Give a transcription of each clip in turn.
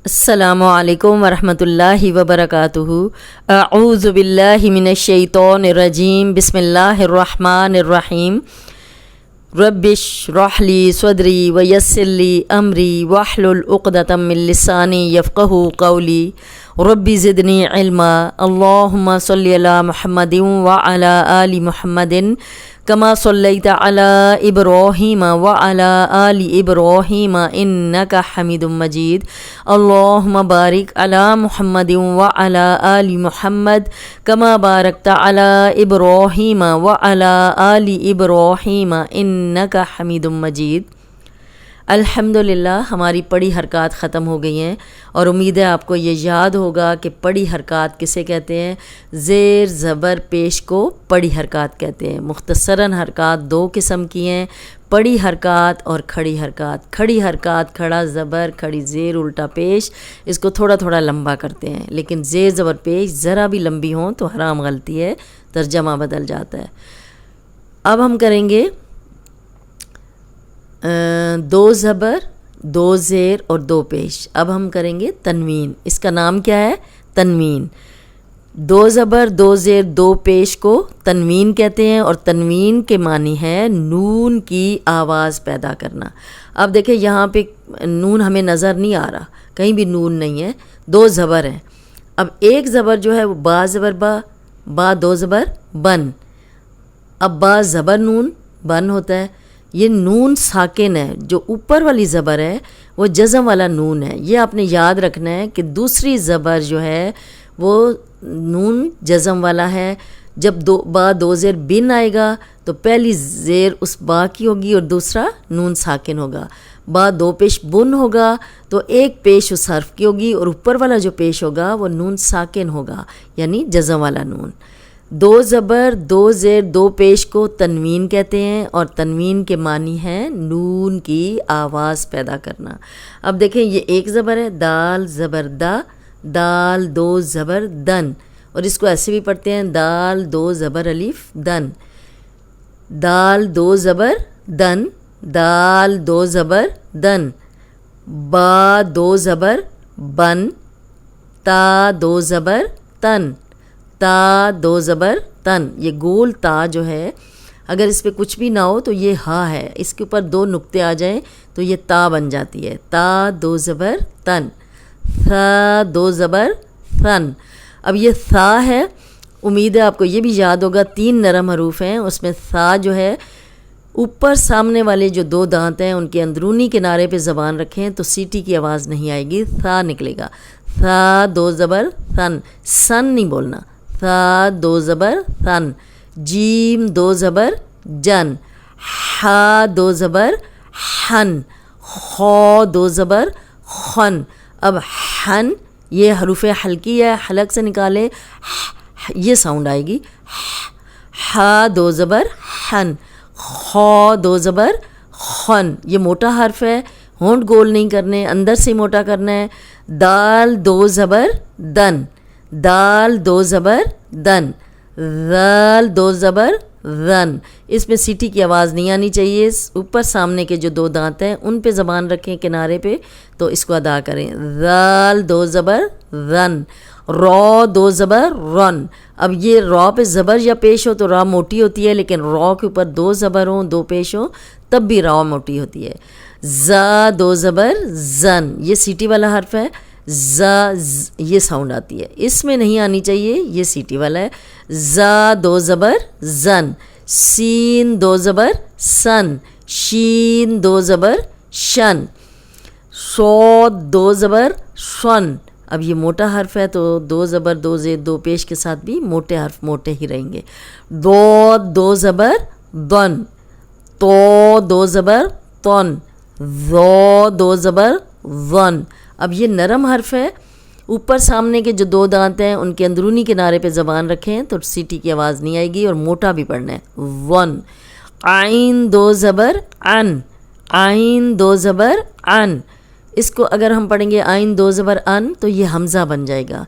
السلام علیکم ورحمۃ اللہ وبرکاتہ۔ اعوذ باللہ من الشیطان الرجیم، بسم اللہ الرحمن الرحیم۔ رب اشرح لی صدری ویسر لی امری واحلل عقدۃ من لسانی یفقہوا قولی، رب زدنی علما۔ اللہم صلی علی محمد وعلی آل محمد کما صلیت علی ابراہیم وعلی آل ابراہیم انک حمید مجید۔ اللہم بارک علی محمد وعلی آل محمد کما بارکت علی ابراہیم وعلی آل ابراہیم انک حمید مجید۔ الحمدللہ ہماری پڑھی حرکات ختم ہو گئی ہیں، اور امید ہے آپ کو یہ یاد ہوگا کہ پڑھی حرکات کسے کہتے ہیں۔ زیر زبر پیش کو پڑھی حرکات کہتے ہیں۔ مختصراً حرکات دو قسم کی ہیں، پڑھی حرکات اور کھڑی حرکات۔ کھڑی حرکات کھڑا زبر کھڑی زیر الٹا پیش، اس کو تھوڑا تھوڑا لمبا کرتے ہیں، لیکن زیر زبر پیش ذرا بھی لمبی ہوں تو حرام غلطی ہے، ترجمہ بدل جاتا ہے۔ اب ہم کریں گے دو زبر دو زیر اور دو پیش۔ اب ہم کریں گے تنوین، اس کا نام کیا ہے؟ تنوین۔ دو زبر دو زیر دو پیش کو تنوین کہتے ہیں، اور تنوین کے معنی ہے نون کی آواز پیدا کرنا۔ اب دیکھیں یہاں پہ نون ہمیں نظر نہیں آ رہا، کہیں بھی نون نہیں ہے، دو زبر ہیں۔ اب ایک زبر جو ہے وہ با زبر با، با دو زبر بن۔ اب با زبر نون بن ہوتا ہے، یہ نون ساکن ہے، جو اوپر والی زبر ہے وہ جزم والا نون ہے۔ یہ آپ نے یاد رکھنا ہے کہ دوسری زبر جو ہے وہ نون جزم والا ہے۔ جب با دو زیر بن آئے گا تو پہلی زیر اس با کی ہوگی اور دوسرا نون ساکن ہوگا۔ با دو پیش بن ہوگا تو ایک پیش اس حرف کی ہوگی، اور اوپر والا جو پیش ہوگا وہ نون ساکن ہوگا، یعنی جزم والا نون۔ دو زبر دو زیر دو پیش کو تنوین کہتے ہیں، اور تنوین کے معنی ہے نون کی آواز پیدا کرنا۔ اب دیکھیں یہ ایک زبر ہے، دال زبر دا، دال دو زبر دن، اور اس کو ایسے بھی پڑھتے ہیں دال دو زبر الف دن، دال دو زبر دن، دال دو زبر دن۔ با دو زبر بن، تا دو زبر تن، تا دو زبر تن۔ یہ گول تا جو ہے اگر اس پہ کچھ بھی نہ ہو تو یہ ہا ہے، اس کے اوپر دو نقطے آ جائیں تو یہ تا بن جاتی ہے۔ تا دو زبر تن، ثا دو زبر ثن۔ اب یہ ثا ہے، امید ہے آپ کو یہ بھی یاد ہوگا، تین نرم حروف ہیں، اس میں ثا جو ہے اوپر سامنے والے جو دو دانت ہیں ان کے اندرونی کنارے پہ زبان رکھیں تو سیٹی کی آواز نہیں آئے گی، ثا نکلے گا۔ ثا دو زبر ثن، سن نہیں بولنا، ثا دو زبر ثن۔ جیم دو زبر جن، حا دو زبر حن، خو دو زبر خن۔ اب حن یہ حروف حلقی ہے، حلق سے نکالے یہ ساؤنڈ آئے گی، ہا دو زبر حن، خو دو زبر خن۔ یہ موٹا حرف ہے، ہونٹ گول نہیں کرنے، اندر سے موٹا کرنا ہے۔ دال دو زبر دن، دال دو زبر دن، ذال دو زبر ذن۔ اس میں سیٹی کی آواز نہیں آنی چاہیے، اوپر سامنے کے جو دو دانت ہیں ان پہ زبان رکھیں کنارے پہ تو اس کو ادا کریں۔ ذال دو زبر ذن، رو دو زبر رن۔ اب یہ رو پہ زبر یا پیش ہو تو را موٹی ہوتی ہے، لیکن رو کے اوپر دو زبر ہوں دو پیش ہوں تب بھی را موٹی ہوتی ہے۔ زا دو زبر زن، یہ سیٹی والا حرف ہے، زا یہ ساؤنڈ آتی ہے، اس میں نہیں آنی چاہیے، یہ سیٹی والا ہے۔ زا دو زبر زن، سین دو زبر سن، شین دو زبر شن، صاد دو زبر شن۔ اب یہ موٹا حرف ہے تو دو زبر دو زیر دو پیش کے ساتھ بھی موٹے حرف موٹے ہی رہیں گے۔ ضاد دو زبر دن، تو دو زبر تن، ذو دو زبر ون۔ اب یہ نرم حرف ہے، اوپر سامنے کے جو دو دانت ہیں ان کے اندرونی کنارے پہ زبان رکھیں تو سیٹی کی آواز نہیں آئے گی، اور موٹا بھی پڑھنا ہے، ون۔ عین دو زبر ان، عین دو زبر ان۔ اس کو اگر ہم پڑھیں گے عین دو زبر ان تو یہ حمزہ بن جائے گا،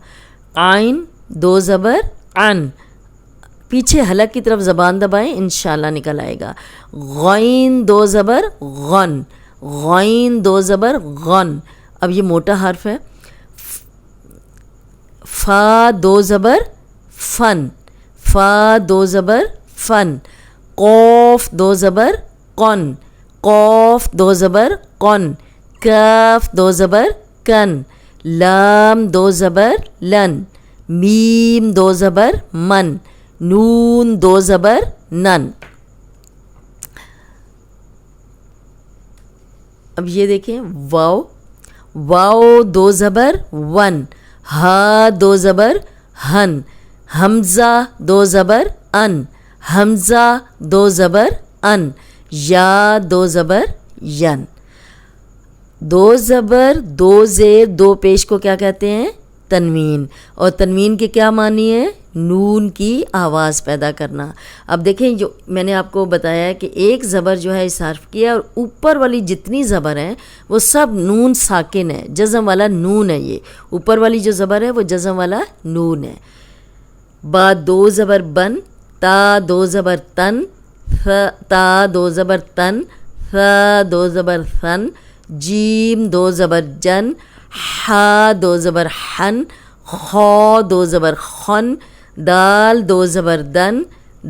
عین دو زبر ان۔ پیچھے حلق کی طرف زبان دبائیں، انشاءاللہ نکل آئے گا۔ غین دو زبر غن، غین دو زبر غن۔ اب یہ موٹا حرف ہے، فا دو زبر فن، فا دو زبر فن، قوف دو زبر قن، قوف دو زبر قن، کاف دو زبر کن، لام دو زبر لن، میم دو زبر من، نون دو زبر نن۔ اب یہ دیکھیں واو، واو دو زبر ون، ہا دو زبر ہن، حمزہ دو زبر ان، حمزہ دو زبر ان، یا دو زبر ین۔ دو زبر دو زیر دو پیش کو کیا کہتے ہیں؟ تنوین، اور تنوین کے کیا معنی ہے؟ نون کی آواز پیدا کرنا۔ اب دیکھیں جو میں نے آپ کو بتایا ہے کہ ایک زبر جو ہے اس حرف کی ہے، اور اوپر والی جتنی زبر ہیں وہ سب نون ساکن ہے، جزم والا نون ہے۔ یہ اوپر والی جو زبر ہے وہ جزم والا نون ہے۔ با دو زبر بن، تا دو زبر تن، تا دو زبر تن، ثا دو زبر ثن، جیم دو زبر جن، ہا دو زبر حن، خا دو زبر خن، دال دو زبر دن،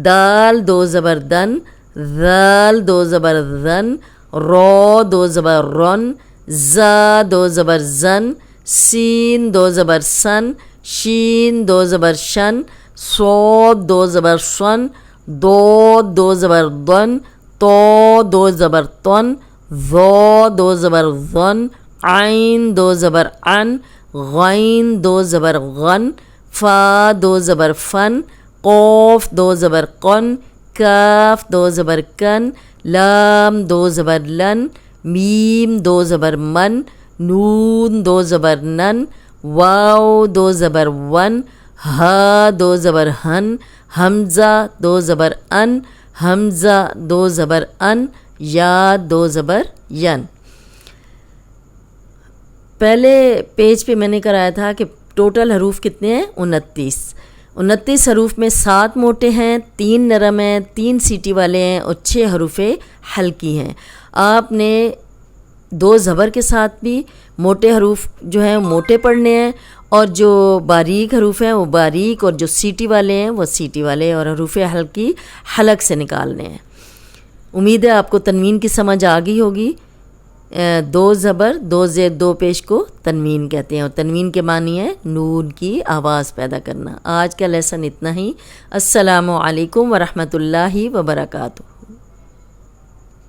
دال دو زبر دن، ذال دو زبر ذن، رو دو زبر رن، زا دو زبر زن، سین دو زبر سن، شین دو زبر شن، صاد دو زبر شن، دود دو زبر دن، تو دو زبر تن، ذو دو زبر ذن، عین دو زبر عن، غین دو زبر غن، فا دو زبر فن، قوف دو زبر قن، کاف دو زبر کن، لام دو زبر لن، میم دو زبر من، نون دو زبر نن، واو دو زبر ون، ہا دو زبر ہن، حمزہ دو زبر ان، حمزہ دو زبر ان، یا دو زبر ین۔ پہلے پیج پہ میں نے کرایا تھا کہ ٹوٹل حروف کتنے ہیں؟ 29۔ 29 حروف میں 7 موٹے ہیں، 3 نرم ہیں، 3 سیٹی والے ہیں، اور 6 حروف حلقی ہیں۔ آپ نے 2 زبر کے ساتھ بھی موٹے حروف جو ہیں موٹے پڑھنے ہیں، اور جو باریک حروف ہیں وہ باریک، اور جو سیٹی والے ہیں وہ سیٹی والے، اور حروف حلقی حلق سے نکالنے ہیں۔ امید ہے آپ کو تنوین کی سمجھ آ گئی ہوگی۔ 2 زبر 2 زیر 2 پیش کو تنوین کہتے ہیں، اور تنوین کے معنی ہے نون کی آواز پیدا کرنا۔ آج کا لیسن اتنا ہی۔ السلام علیکم ورحمۃ اللہ وبرکاتہ۔